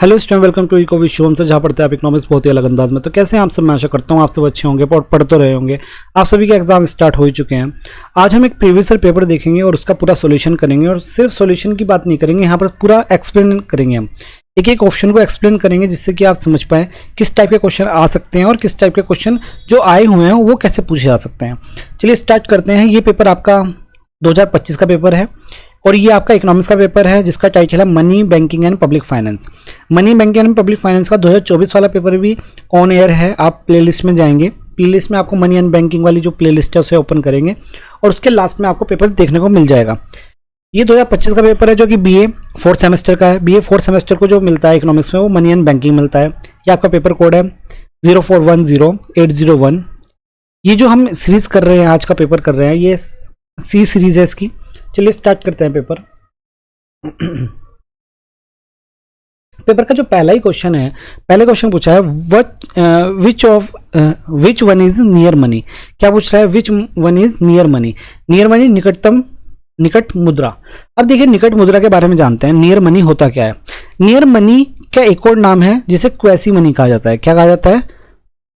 Hello student, welcome to eco Vishwam से, जहाँ पढ़ते हैं आप इकोनॉमिक्स बहुत ही अलग अंदाज में। तो कैसे हैं आप सब? मैं आशा करता हूँ आप सब अच्छे होंगे और पढ़ तो रहे होंगे। आप सभी के एग्जाम स्टार्ट हो ही चुके हैं। आज हम एक प्रीवियस ईयर पेपर देखेंगे और उसका पूरा सॉल्यूशन करेंगे। और सिर्फ सॉल्यूशन की बात नहीं करेंगे, यहाँ पर पूरा एक्सप्लेन करेंगे। हम एक एक ऑप्शन को एक्सप्लेन करेंगे जिससे कि आप समझ पाएँ किस टाइप के क्वेश्चन आ सकते हैं और किस टाइप के क्वेश्चन जो आए हुए हैं वो कैसे पूछे जा सकते हैं। चलिए स्टार्ट करते हैं। ये पेपर आपका 2025 का पेपर है और ये आपका इकोनॉमिक्स का पेपर है जिसका टाइटल है money, banking and public finance. Money, banking and public finance का 2024 वाला पेपर भी ऑन एयर है। आप प्लेलिस्ट में जाएंगे, प्लेलिस्ट में आपको मनी एंड बैंकिंग वाली जो प्लेलिस्ट है उसे ओपन करेंगे और उसके लास्ट में आपको पेपर देखने को मिल जाएगा। ये 2025 का पेपर है जो कि बीए 4th सेमेस्टर का है। बीए 4th सेमेस्टर को जो मिलता है इकोनॉमिक्स में वो मनी एंड बैंकिंग मिलता है। ये आपका पेपर कोड है 0410801। ये जो हम सीरीज कर रहे हैं, आज का पेपर कर रहे हैं, ये सी सीरीज है इसकी। चलिए स्टार्ट करते हैं पेपर। पेपर का जो पहला ही क्वेश्चन है, पहले क्वेश्चन पूछा है which one is near money. क्या पूछ रहा है? Which one is near money. Near money निकटतम, निकट मुद्रा। अब देखिए निकट मुद्रा के बारे में जानते हैं। नियर मनी होता क्या है? नियर मनी का एक और नाम है जिसे क्वैसी मनी कहा जाता है। क्या कहा जाता है?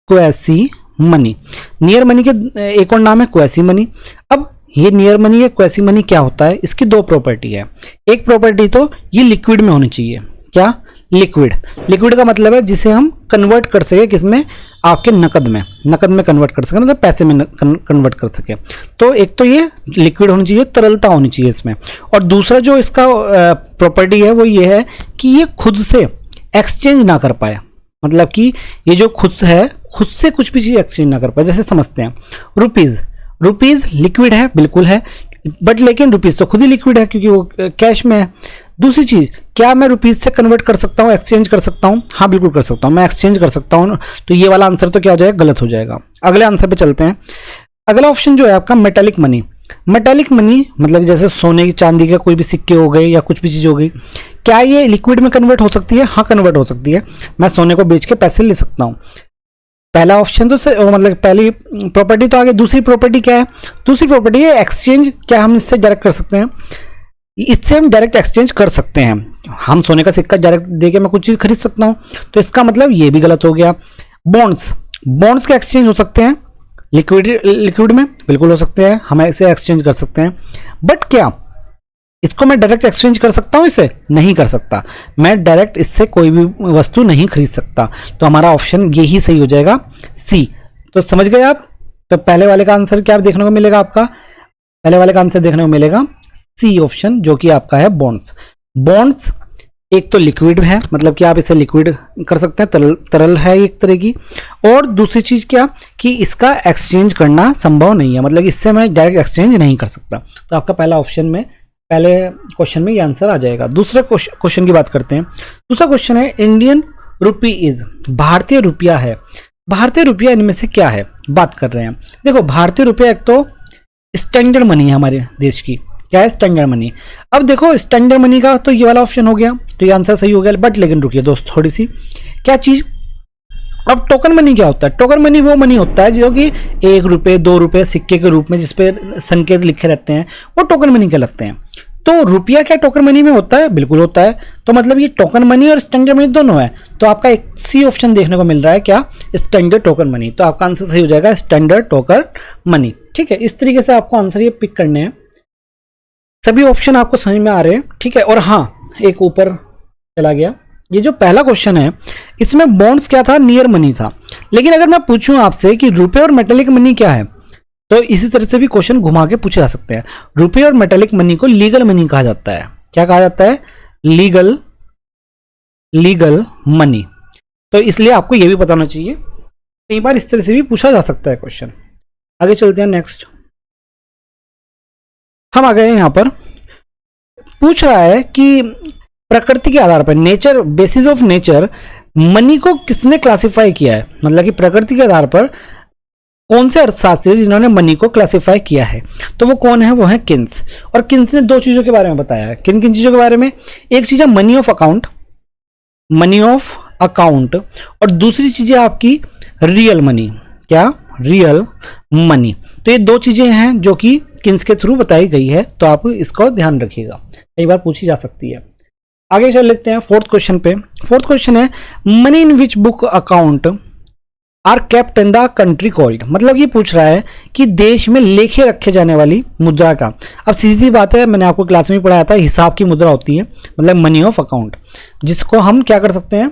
Quasi money. नियर मनी के एक और नाम है क्वैसी मनी। अब ये नियर मनी या क्वैसी मनी क्या होता है? इसकी दो प्रॉपर्टी है। एक प्रॉपर्टी तो ये लिक्विड में होनी चाहिए। क्या? लिक्विड। लिक्विड का मतलब है जिसे हम कन्वर्ट कर सके, किसमें? आपके नकद में। नकद में कन्वर्ट कर सके, मतलब पैसे में कन्वर्ट कर सके। तो एक तो ये लिक्विड होनी चाहिए, तरलता होनी चाहिए इसमें। और दूसरा जो इसका प्रॉपर्टी है वो ये है कि ये खुद से एक्सचेंज ना कर पाए। मतलब कि ये जो खुद है, खुद से कुछ भी चीज एक्सचेंज ना कर पाए। जैसे समझते हैं रुपीज, रुपीज लिक्विड है, बिल्कुल है, बट लेकिन रुपीज तो खुद ही लिक्विड है क्योंकि वो कैश में है। दूसरी चीज, क्या मैं रुपीज से कन्वर्ट कर सकता हूँ, एक्सचेंज कर सकता हूँ? हाँ बिल्कुल कर सकता हूँ, मैं एक्सचेंज कर सकता हूँ। तो ये वाला आंसर तो क्या हो जाएगा? गलत हो जाएगा। अगले आंसर पे चलते हैं। अगला ऑप्शन जो है आपका मेटालिक मनी। मेटालिक मनी मतलब जैसे सोने की, चांदी के कोई भी सिक्के हो गए या कुछ भी चीज हो गई, क्या ये लिक्विड में कन्वर्ट हो सकती है? हाँ कन्वर्ट हो सकती है। मैं सोने को बेच के पैसे ले सकता हूँ। पहला ऑप्शन तो मतलब पहली प्रॉपर्टी तो आगे। दूसरी प्रॉपर्टी क्या है? दूसरी प्रॉपर्टी है एक्सचेंज। क्या हम इससे डायरेक्ट कर सकते हैं? इससे हम डायरेक्ट एक्सचेंज कर सकते हैं। हम सोने का सिक्का डायरेक्ट देके मैं कुछ चीज खरीद सकता हूं। तो इसका मतलब ये भी गलत हो गया। बॉन्ड्स, बॉन्ड्स के एक्सचेंज हो सकते हैं लिक्विड में, बिल्कुल हो सकते हैं, हम इसे एक्सचेंज कर सकते हैं। बट क्या इसको मैं डायरेक्ट एक्सचेंज कर सकता हूं? इसे नहीं कर सकता। मैं डायरेक्ट इससे कोई भी वस्तु नहीं खरीद सकता। तो हमारा ऑप्शन यही सही हो जाएगा, सी। तो समझ गए आप? तो पहले वाले का आंसर क्या देखने को मिलेगा आपका? पहले वाले का आंसर देखने को मिलेगा सी ऑप्शन, जो कि आपका है बॉन्ड्स। बॉन्ड्स एक तो लिक्विड है, मतलब कि आप इसे लिक्विड कर सकते हैं, तरल है एक तरह की। और दूसरी चीज क्या कि इसका एक्सचेंज करना संभव नहीं है, मतलब इससे मैं डायरेक्ट एक्सचेंज नहीं कर सकता। तो आपका पहला ऑप्शन में, पहले क्वेश्चन में ये आंसर आ जाएगा। दूसरे क्वेश्चन की बात करते हैं। दूसरा क्वेश्चन है इंडियन रुपी इज, भारतीय रुपया है। भारतीय रुपया इनमें से क्या है? बात कर रहे हैं। देखो भारतीय रुपया एक तो स्टैंडर्ड मनी है हमारे देश की। क्या है? Standard money. अब देखो स्टैंडर्ड मनी का तो ये वाला ऑप्शन हो गया, तो ये आंसर सही हो गया। बट लेकिन रुकिए दोस्त, थोड़ी सी क्या चीज। अब टोकन मनी क्या होता है? टोकन मनी वो मनी होता है जो कि 1 रुपये 2 रुपये सिक्के के रूप में जिसपे संकेत लिखे रहते हैं, वो टोकन मनी कहलाते हैं। तो रुपया क्या टोकन मनी में होता है? बिल्कुल होता है। तो मतलब ये टोकन मनी और स्टैंडर्ड मनी दोनों है। तो आपका एक सी ऑप्शन देखने को मिल रहा है, क्या? Standard token money. तो आपका आंसर सही हो जाएगा स्टैंडर्ड टोकन मनी। ठीक है, इस तरीके से आपको आंसर ये पिक करने हैं। सभी ऑप्शन आपको समझ में आ रहे हैं? ठीक है। और हाँ, एक ऊपर चला गया। ये जो पहला क्वेश्चन है इसमें बॉन्ड्स क्या था? नियर मनी था। लेकिन अगर मैं पूछूं आपसे कि रुपए और मेटालिक मनी क्या है, तो इसी तरह से भी क्वेश्चन घुमा के पूछे जा सकते हैं। रुपए और मेटालिक मनी को लीगल मनी कहा जाता है। क्या कहा जाता है? Legal money. तो इसलिए आपको यह भी पता होना चाहिए। कई बार इस तरह से भी पूछा जा सकता है क्वेश्चन। आगे चलते हैं नेक्स्ट। हम आ गए यहां पर, पूछ रहा है कि प्रकृति के आधार पर, nature, basis of nature, money को किसने क्लासिफाई किया है? मतलब कि प्रकृति के आधार पर कौन से अर्थशास्त्री जिन्होंने मनी को क्लासिफाई किया है? तो वो कौन है? वो है किन्स। और किन्स ने दो चीजों के बारे में बताया है। किन किन चीजों के बारे में? एक चीज है money of account, money of account, और दूसरी चीज है आपकी रियल मनी। क्या? Real money. तो ये दो चीजें हैं जो कि किन्स के थ्रू बताई गई है। तो आप इसको ध्यान रखिएगा, कई बार पूछी जा सकती है। आगे चल लेते हैं फोर्थ क्वेश्चन पे। फोर्थ क्वेश्चन है money in which book account are kept in the country called. मतलब ये पूछ रहा है कि देश में लेखे रखे जाने वाली मुद्रा का। अब सीधी बात है, मैंने आपको क्लास में पढ़ाया था, हिसाब की मुद्रा होती है, मतलब मनी ऑफ अकाउंट, जिसको हम क्या कर सकते हैं,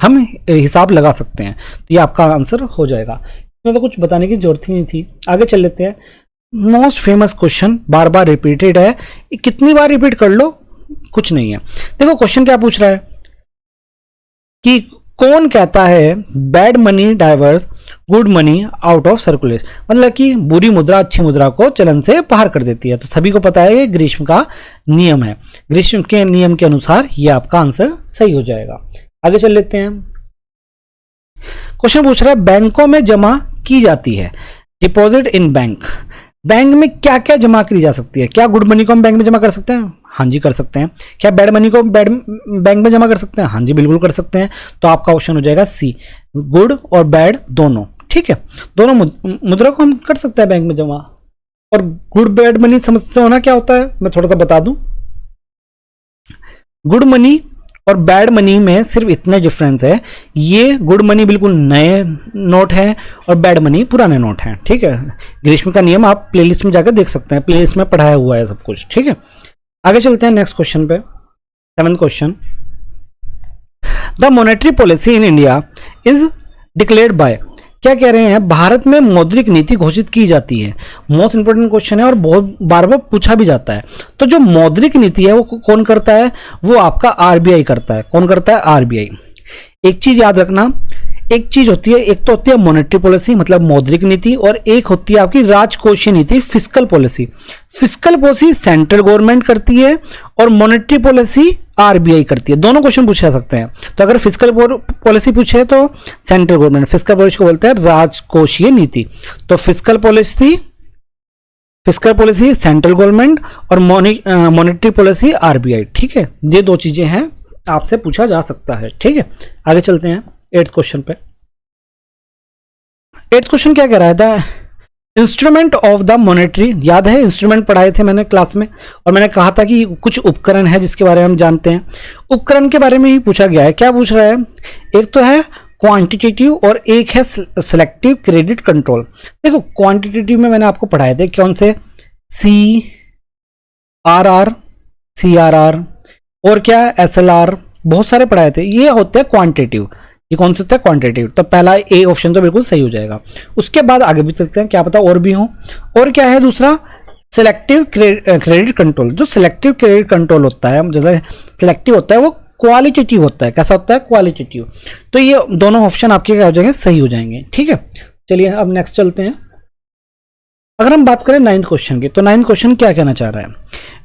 हम हिसाब लगा सकते हैं। तो ये आपका आंसर हो जाएगा, इसमें तो कुछ बताने की जरूरत ही नहीं थी। आगे चल लेते हैं। मोस्ट फेमस क्वेश्चन, बार बार रिपीटेड है, कितनी बार रिपीट कर लो कुछ नहीं है। देखो क्वेश्चन क्या पूछ रहा है कि कौन कहता है bad money diverse good money out of circulation, मतलब कि बुरी मुद्रा अच्छी मुद्रा को चलन से बाहर कर देती है। तो सभी को पता है ये ग्रीष्म का नियम है, ग्रीष्म के नियम के अनुसार ये आपका आंसर सही हो जाएगा। आगे चल लेते हैं। क्वेश्चन पूछ रहा है बैंकों में जमा की जाती है डिपॉजिट इन बैंक। बैंक में क्या क्या जमा की जा सकती है? क्या गुड मनी को हम बैंक में जमा कर सकते हैं? हाँ जी कर सकते हैं। क्या बैड मनी को बैंक में जमा कर सकते हैं? हाँ जी बिल्कुल कर सकते हैं। तो आपका ऑप्शन हो जाएगा सी, गुड और बैड दोनों। ठीक है, दोनों मुद्रा को हम कर सकते हैं बैंक में जमा। और गुड बैड मनी समझते हो ना क्या होता है, मैं थोड़ा सा बता दूं। गुड मनी और बैड मनी में सिर्फ इतना डिफरेंस है, ये गुड मनी बिल्कुल नए नोट है और बैड मनी पुराने नोट हैं। ठीक है, ग्रीष्म का नियम आप प्लेलिस्ट में जाकर देख सकते हैं, प्लेलिस्ट में पढ़ाया हुआ है सब कुछ। ठीक है, आगे चलते हैं नेक्स्ट क्वेश्चन पे। 7th question, the monetary policy in India is declared by. क्या कह रहे हैं, भारत में मौद्रिक नीति घोषित की जाती है। मोस्ट इंपोर्टेंट क्वेश्चन है और बहुत बार बार पूछा भी जाता है। तो जो मौद्रिक नीति है वो कौन करता है? वो आपका आरबीआई करता है। कौन करता है? आरबीआई। एक चीज याद रखना, एक चीज होती है, एक तो होती है मॉनेटरी पॉलिसी मतलब मौद्रिक नीति, और एक होती है आपकी राजकोषीय नीति fiscal policy. Fiscal policy central government करती है और मॉनेटरी पॉलिसी आरबीआई करती है। दोनों क्वेश्चन पूछे जा सकते हैं। तो अगर फिस्कल पॉलिसी पूछे तो सेंट्रल गवर्नमेंट, फिस्कल पॉलिसी को बोलते हैं राजकोषीय नीति। तो फिस्कल पॉलिसी सेंट्रल गवर्नमेंट और मॉनेटरी पॉलिसी आरबीआई। ठीक है, ये दो चीजें हैं, आपसे पूछा जा सकता है। ठीक है, आगे चलते हैं 8th क्वेश्चन पे। 8th क्वेश्चन क्या कह रहा है, the instrument of the monetary. याद है इंस्ट्रूमेंट पढ़ाए थे मैंने क्लास में, और मैंने कहा था कि कुछ उपकरण है जिसके बारे में हम जानते हैं। उपकरण के बारे में ही पूछा गया है। क्या पूछ रहा है, एक तो है क्वांटिटेटिव और एक है सिलेक्टिव क्रेडिट कंट्रोल। देखो क्वांटिटेटिव में मैंने आपको पढ़ाए थे कौन से, CRR, CRR और क्या SLR, बहुत सारे पढ़ाए थे। ये होते हैं क्वांटिटेटिव। ये कौन सा होता है? क्वांटिटेटिव। तो पहला ए ऑप्शन तो बिल्कुल सही हो जाएगा। उसके बाद आगे भी सकते हैं, क्या पता और भी हो। और क्या है दूसरा, सिलेक्टिव क्रेडिट कंट्रोल। जो सिलेक्टिव क्रेडिट कंट्रोल होता है, जैसे सिलेक्टिव होता है वो क्वालिटेटिव होता है। कैसा होता है? क्वालिटेटिव। तो ये दोनों ऑप्शन आपके क्या हो जाएंगे? सही हो जाएंगे। ठीक है, चलिए अब नेक्स्ट चलते हैं। अगर हम बात करें 9th क्वेश्चन की, तो 9th क्वेश्चन क्या कहना चाह रहा है,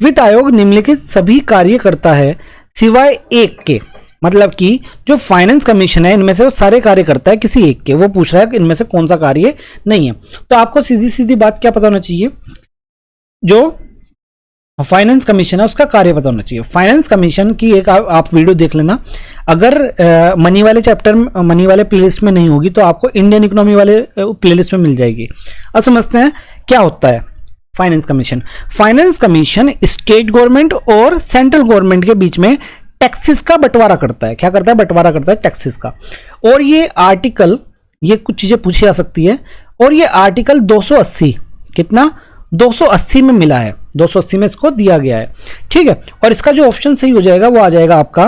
वित्त आयोग निम्नलिखित सभी कार्य करता है सिवाय एक के। मतलब कि जो फाइनेंस कमीशन है इनमें से वो सारे कार्य करता है किसी एक के। वो पूछ रहा है कि इनमें से कौन सा कार्य नहीं है। तो आपको सीधी सीधी बात क्या पता होना चाहिए, जो फाइनेंस कमीशन है उसका कार्य पता होना चाहिए। फाइनेंस कमीशन की एक आप वीडियो देख लेना। अगर मनी वाले चैप्टर, मनी वाले प्लेलिस्ट में नहीं होगी तो आपको इंडियन इकोनॉमी वाले प्लेलिस्ट में मिल जाएगी। अब समझते हैं क्या होता है finance commission. Finance commission state government और सेंट्रल गवर्नमेंट के बीच में टैक्सेस का बंटवारा करता है। क्या करता है? बंटवारा करता है टैक्सेस का। और ये आर्टिकल, ये कुछ चीजें पूछी जा सकती है, और ये आर्टिकल 280, कितना 280 में मिला है, 280 में इसको दिया गया है। ठीक है, और इसका जो ऑप्शन सही हो जाएगा वो आ जाएगा आपका,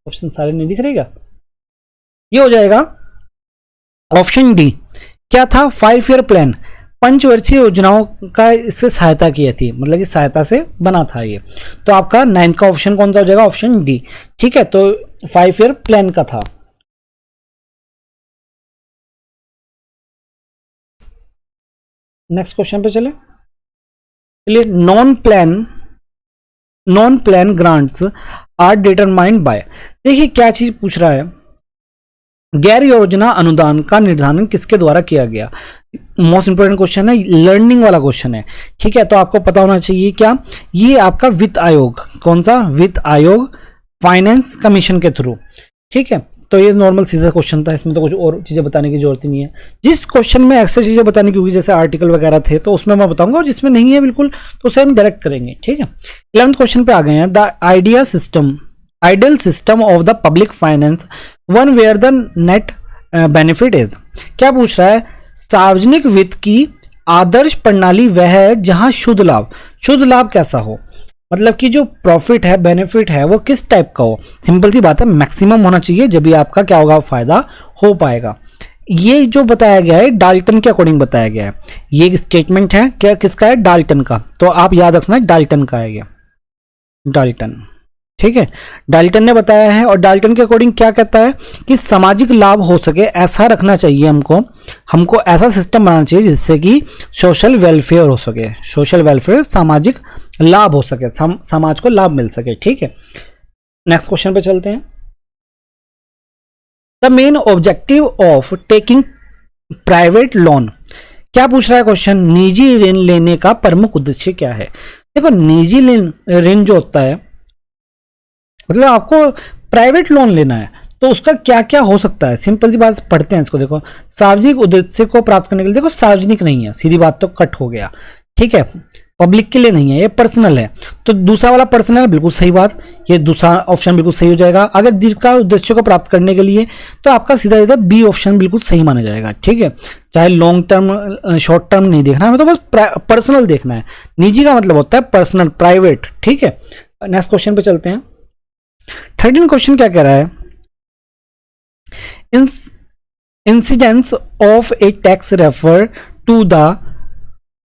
ऑप्शन सारे नहीं दिख रहेगा, ये हो जाएगा ऑप्शन डी। क्या था? 5 ईयर प्लान, पंचवर्षीय योजनाओं का इससे सहायता की थी, मतलब कि सहायता से बना था ये। तो आपका 9th का ऑप्शन कौन सा हो जाएगा? Option D. ठीक है, तो 5 ईयर प्लान का था। नेक्स्ट क्वेश्चन पे चलिए। Non plan grants are determined by. देखिए क्या चीज पूछ रहा है, गैर योजना अनुदान का निर्धारण किसके द्वारा किया गया। मोस्ट इंपोर्टेंट क्वेश्चन है, लर्निंग वाला क्वेश्चन है। ठीक है, तो आपको पता होना चाहिए क्या, ये आपका वित्त आयोग, कौन सा? वित्त आयोग फाइनेंस कमीशन के थ्रू। ठीक है, तो ये नॉर्मल सीधा क्वेश्चन था, इसमें तो कुछ और चीज़ें बताने की जरूरत ही नहीं है। जिस क्वेश्चन में एक्स्ट्रा चीज़ें बताने की होगी जैसे आर्टिकल वगैरह थे तो उसमें मैं बताऊंगा, और जिसमें नहीं है बिल्कुल तो उसे हम डायरेक्ट करेंगे, ठीक है। 11th क्वेश्चन पे आ गए हैं। The ideal system of the public finance one where the net benefit is. क्या पूछ रहा है? सार्वजनिक वित्त की आदर्श प्रणाली वह है जहां शुद्ध लाभ कैसा हो, मतलब कि जो प्रॉफिट है, बेनिफिट है, वो किस टाइप का हो। सिंपल सी बात है, मैक्सिमम होना चाहिए, जब भी आपका क्या होगा, फायदा हो पाएगा। ये जो बताया गया है डाल्टन के अकॉर्डिंग बताया गया है। ये एक स्टेटमेंट है, क्या किसका है? डाल्टन का। तो आप याद रखना डाल्टन का है ये, डाल्टन, ठीक है। डाल्टन ने बताया है, और डाल्टन के अकॉर्डिंग क्या कहता है कि सामाजिक लाभ हो सके ऐसा रखना चाहिए हमको ऐसा सिस्टम बनाना चाहिए जिससे कि सोशल वेलफेयर हो सके, सोशल वेलफेयर, सामाजिक लाभ हो सके, समाज को लाभ मिल सके, ठीक है। नेक्स्ट क्वेश्चन पे चलते हैं। The main objective of taking private loan. क्या पूछ रहा है क्वेश्चन? निजी ऋण लेने का प्रमुख उद्देश्य क्या है। देखो, निजी ऋण जो होता है, मतलब आपको प्राइवेट लोन लेना है तो उसका क्या क्या हो सकता है। सिंपल सी बात पढ़ते हैं इसको। देखो, सार्वजनिक उद्देश्य को प्राप्त करने के लिए, देखो सार्वजनिक नहीं है, सीधी बात तो कट हो गया, ठीक है। पब्लिक के लिए नहीं है, ये पर्सनल है। तो दूसरा वाला पर्सनल है, बिल्कुल सही बात, ये दूसरा ऑप्शन बिल्कुल सही हो जाएगा। अगर दीर्घ का उद्देश्य को प्राप्त करने के लिए तो आपका सीधा सीधा बी ऑप्शन बिल्कुल सही माना जाएगा, ठीक है। चाहे लॉन्ग टर्म शॉर्ट टर्म नहीं देखना है, हमें तो बस पर्सनल देखना है। निजी का मतलब होता है पर्सनल, प्राइवेट, ठीक है। नेक्स्ट क्वेश्चन पे चलते हैं। 13 क्वेश्चन क्या कह रहा है? Incidence of a tax refer to the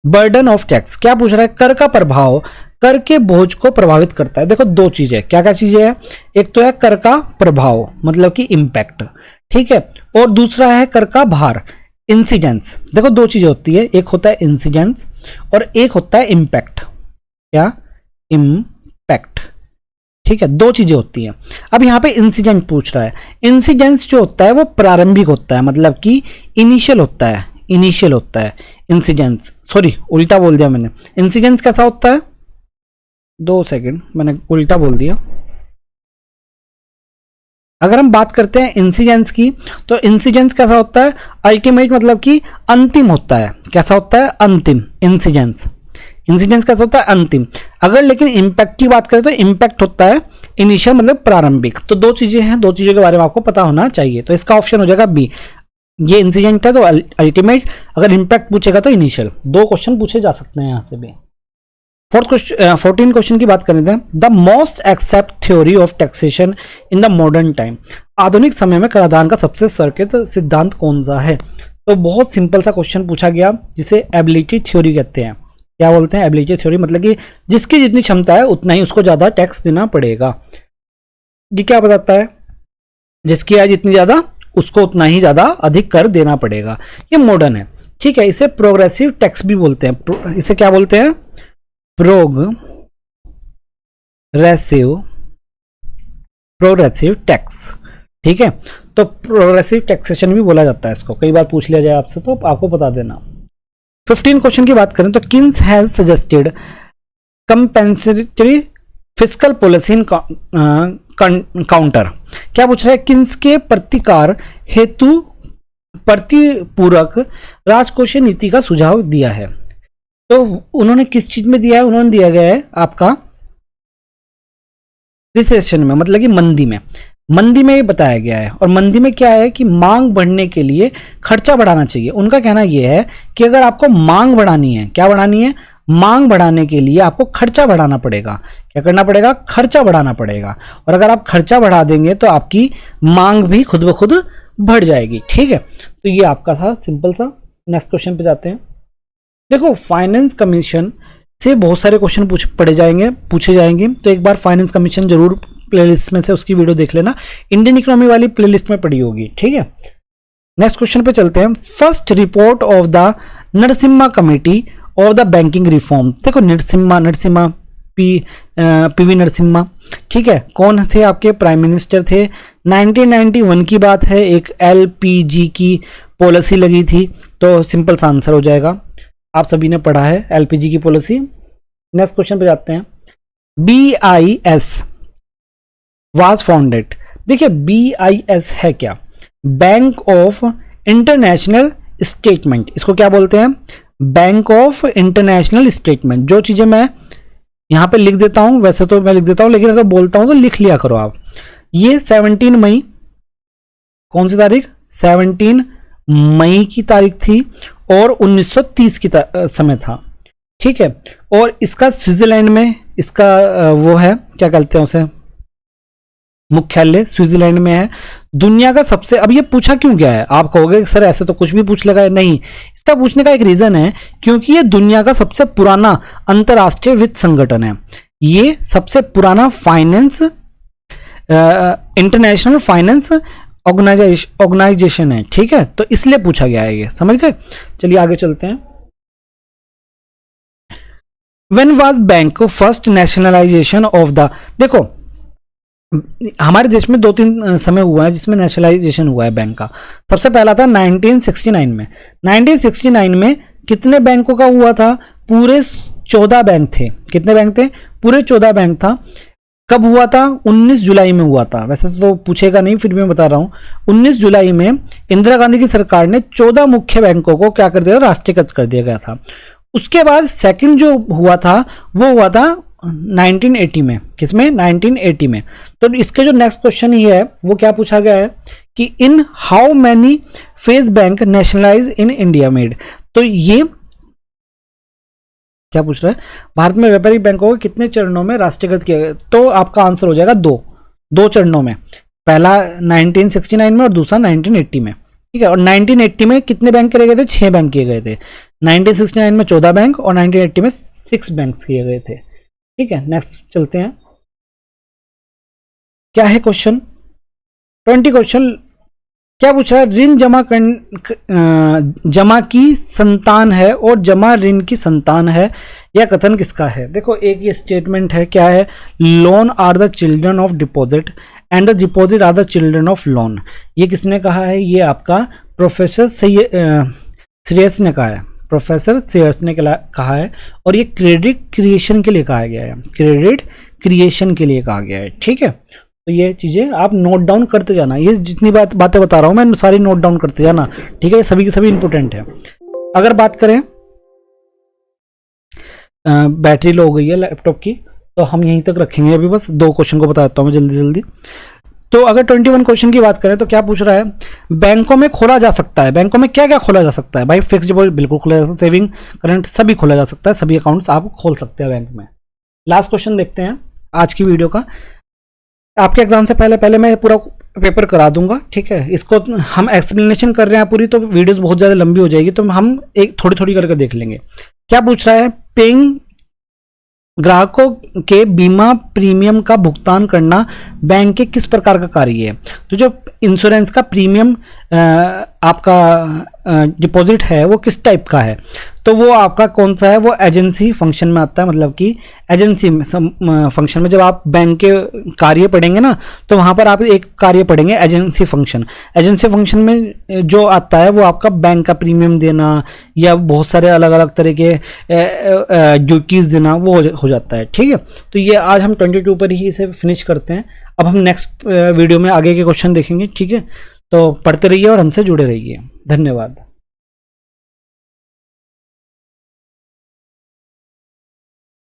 burden of tax. क्या पूछ रहा है? कर का प्रभाव कर के बोझ को प्रभावित करता है। देखो, दो चीजें, क्या क्या चीजें हैं? एक तो है कर का प्रभाव, मतलब कि इंपैक्ट, ठीक है, और दूसरा है कर का भार, इंसिडेंस। देखो, दो चीजें होती है, एक होता है इंसिडेंस और एक होता है इंपैक्ट। क्या? इंपैक्ट, ठीक है, दो चीजें होती हैं। अब यहां पे इंसिडेंट पूछ रहा है। इंसिडेंस जो होता है वो प्रारंभिक होता है, मतलब कि इनिशियल होता है, इनिशियल होता है इंसिडेंस। सॉरी, उल्टा बोल दिया मैंने। इंसिडेंस कैसा होता है? 2 सेकंड, मैंने उल्टा बोल दिया। अगर हम बात करते हैं इंसिडेंस की, तो इंसिडेंस कैसा होता है? अल्टीमेट, मतलब कि अंतिम होता है। कैसा होता है? अंतिम। इंसिडेंस कैसा होता है? अंतिम। अगर लेकिन इंपैक्ट की बात करें तो इंपैक्ट होता है इनिशियल, मतलब प्रारंभिक। तो दो चीजें हैं, दो चीजों के बारे में आपको पता होना चाहिए। तो इसका ऑप्शन हो जाएगा बी। ये इंसिडेंट है तो अल्टीमेट, अगर इंपैक्ट पूछेगा तो इनिशियल। दो क्वेश्चन पूछे जा सकते हैं यहां से भी। 14 क्वेश्चन की बात करें थे। The most accept theory of taxation in the modern time. आधुनिक समय में कराधान का सबसे स्वीकृत सिद्धांत कौन सा है? तो बहुत सिंपल सा क्वेश्चन पूछा गया, जिसे एबिलिटी थ्योरी कहते हैं। क्या बोलते हैं? एबिलिटी थ्योरी, मतलब कि जिसकी जितनी क्षमता है उतना ही उसको ज्यादा टैक्स देना पड़ेगा। ये क्या बताता है? जिसकी आय जितनी ज्यादा उसको उतना ही ज्यादा अधिक कर देना पड़ेगा। ये मॉडर्न है, ठीक है। इसे प्रोग्रेसिव टैक्स भी बोलते हैं। इसे क्या बोलते हैं? प्रोग्रेसिव टैक्स, ठीक है। तो प्रोग्रेसिव टैक्सेशन भी बोला जाता है इसको। कई बार पूछ लिया जाए आपसे तो आपको बता देना। 15 क्वेश्चन की बात करें तो Keynes has suggested compensatory fiscal policy in counter. क्या पूछ रहा है? किन्स के प्रतिकार हेतु प्रतिपूरक राजकोषीय नीति का सुझाव दिया है। तो उन्होंने किस चीज में दिया है? उन्होंने दिया गया है आपका रिसेशन में, मतलब कि मंदी में। मंदी में ये बताया गया है। और मंदी में क्या है कि मांग बढ़ने के लिए खर्चा बढ़ाना चाहिए। उनका कहना यह है कि अगर आपको मांग बढ़ानी है, क्या बढ़ानी है? मांग बढ़ाने के लिए आपको खर्चा बढ़ाना पड़ेगा। क्या करना पड़ेगा? खर्चा बढ़ाना पड़ेगा। और अगर आप खर्चा बढ़ा देंगे तो आपकी मांग भी खुद ब खुद बढ़ जाएगी, ठीक है। तो ये आपका था सिंपल सा। नेक्स्ट क्वेश्चन पे जाते हैं। देखो, फाइनेंस कमीशन से बहुत सारे क्वेश्चन पूछे जाएंगे। तो एक बार फाइनेंस कमीशन जरूर प्लेलिस्ट में से उसकी वीडियो देख लेना, इंडियन इकोनॉमी वाली प्लेलिस्ट में पड़ी होगी, ठीक है। नेक्स्ट क्वेश्चन पे चलते हैं। First report of the Narasimha committee of the banking reform. देखो, नरसिम्हा पीवी नरसिम्हा, ठीक है, कौन थे? आपके प्राइम मिनिस्टर थे। 1991 की बात है। एक एलपीजी की पॉलिसी लगी थी। तो सिंपल सा आंसर हो जाएगा, आप सभी ने पढ़ा है एलपीजी की पॉलिसी। नेक्स्ट क्वेश्चन पे जाते हैं। BIS was founded। देखिए BIS है क्या, बैंक ऑफ इंटरनेशनल स्टेटमेंट, इसको क्या बोलते हैं, बैंक ऑफ इंटरनेशनल स्टेटमेंट। जो चीजें मैं यहां पे लिख देता हूं, वैसे तो मैं लिख देता हूं, लेकिन अगर बोलता हूं तो लिख लिया करो आप। ये 17 मई, कौन सी तारीख, 17 मई की तारीख थी और 1930 की समय था, ठीक है। और इसका स्विट्जरलैंड में इसका वो है, क्या कहते हैं उसे, मुख्यालय स्विट्जरलैंड में है। दुनिया का सबसे, अब ये पूछा क्यों गया है, आप कहोगे सर ऐसे तो कुछ भी पूछ लेगा, नहीं, इसका पूछने का एक रीजन है, क्योंकि ये दुनिया का सबसे पुराना अंतरराष्ट्रीय वित्त संगठन है। ये सबसे पुराना फाइनेंस, इंटरनेशनल फाइनेंस ऑर्गेनाइजेशन है, ठीक है, तो इसलिए पूछा गया है ये, समझ गए। चलिए आगे चलते हैं। When was bank first nationalisation of the, देखो हमारे देश में 2-3 समय हुआ है जिसमें नेशनलाइजेशन हुआ है बैंक का। सबसे पहला था 1969 में। 1969 में कितने बैंकों का हुआ था, पूरे 14 बैंक थे। कितने बैंक थे, पूरे 14 बैंक था। कब हुआ था, 19 जुलाई में हुआ था। वैसे तो पूछेगा नहीं, फिर भी मैं बता रहा हूं, 19 जुलाई में इंदिरा गांधी की सरकार ने 14 मुख्य बैंकों को क्या कर दिया, राष्ट्रीयकृत कर दिया गया था। उसके बाद सेकंड जो हुआ था वो हुआ था 1980 में। किसमें, 1980 में। तो इसके जो नेक्स्ट क्वेश्चन ही है वो क्या पूछा गया है कि in how many phase bank nationalise in India made. तो ये क्या पूछ रहा है, भारत में व्यापारिक बैंकों को कितने चरणों में राष्ट्रीयकृत किया गया। तो आपका आंसर हो जाएगा दो चरणों में, पहला 1969 में और दूसरा 1980 में, ठीक है। और 1980 में कितने बैंक किए गए थे, 6 बैंक किए गए थे। 1969 में 14 बैंक और 1980 में 6 बैंक किए गए थे, ठीक है। नेक्स्ट चलते हैं, क्या है क्वेश्चन 20। क्वेश्चन क्या पूछ रहा है, ऋण जमा की संतान है और जमा ऋण की संतान है, यह कथन किसका है। देखो एक ये स्टेटमेंट है, क्या है, loan are the children of deposit and the deposit are the children of loan. ये किसने कहा है, ये आपका प्रोफेसर श्रेयस ने कहा है, प्रोफेसर श्रेयस ने कहा है। और ये क्रेडिट क्रिएशन के लिए कहा गया है, क्रेडिट क्रिएशन के लिए कहा गया है, ठीक है। तो ये चीजें आप नोट डाउन करते जाना, ये जितनी बातें बता रहा हूं मैं सारी नोट डाउन करते जाना, ठीक है, सभी की सभी इंपोर्टेंट है। अगर बात करें बैटरी लो हो गई है लैपटॉप की, तो हम यहीं तक रखेंगे। अभी बस 2 क्वेश्चन को बता देता हूं मैं जल्दी जल्दी। तो अगर 21 क्वेश्चन की बात करें तो क्या पूछ रहा है, बैंकों में खोला जा सकता है, बैंकों में क्या क्या खोला जा सकता है। भाई फिक्स डिपॉजिट बिल्कुल खोला जा सकता है, सेविंग करंट सभी खोला जा सकता है, सभी अकाउंट्स आप खोल सकते हैं बैंक में। लास्ट क्वेश्चन देखते हैं आज की वीडियो का। आपके एग्जाम से पहले मैं पूरा पेपर करा दूंगा, ठीक है। इसको हम एक्सप्लेनेशन कर रहे हैं पूरी, तो वीडियोस बहुत ज़्यादा लंबी हो जाएगी, तो हम एक थोड़ी थोड़ी करके देख लेंगे। क्या पूछ रहा है, पेइंग ग्राहकों के बीमा प्रीमियम का भुगतान करना बैंक के किस प्रकार का कार्य है। तो जो इंश्योरेंस का प्रीमियम आपका डिपॉजिट है वो किस टाइप का है, तो वो आपका कौन सा है, वो एजेंसी फंक्शन में आता है। मतलब कि एजेंसी फंक्शन में जब आप बैंक के कार्य पढ़ेंगे ना, तो वहाँ पर आप एक कार्य पढ़ेंगे एजेंसी फंक्शन। एजेंसी फंक्शन में जो आता है वो आपका बैंक का प्रीमियम देना या बहुत सारे अलग अलग तरह के ड्यूटीज देना, वो हो जाता है, ठीक है। तो ये आज हम 22 पर ही इसे फिनिश करते हैं। अब हम नेक्स्ट वीडियो में आगे के क्वेश्चन देखेंगे, ठीक है। तो पढ़ते रहिए और हमसे जुड़े रहिए। धन्यवाद।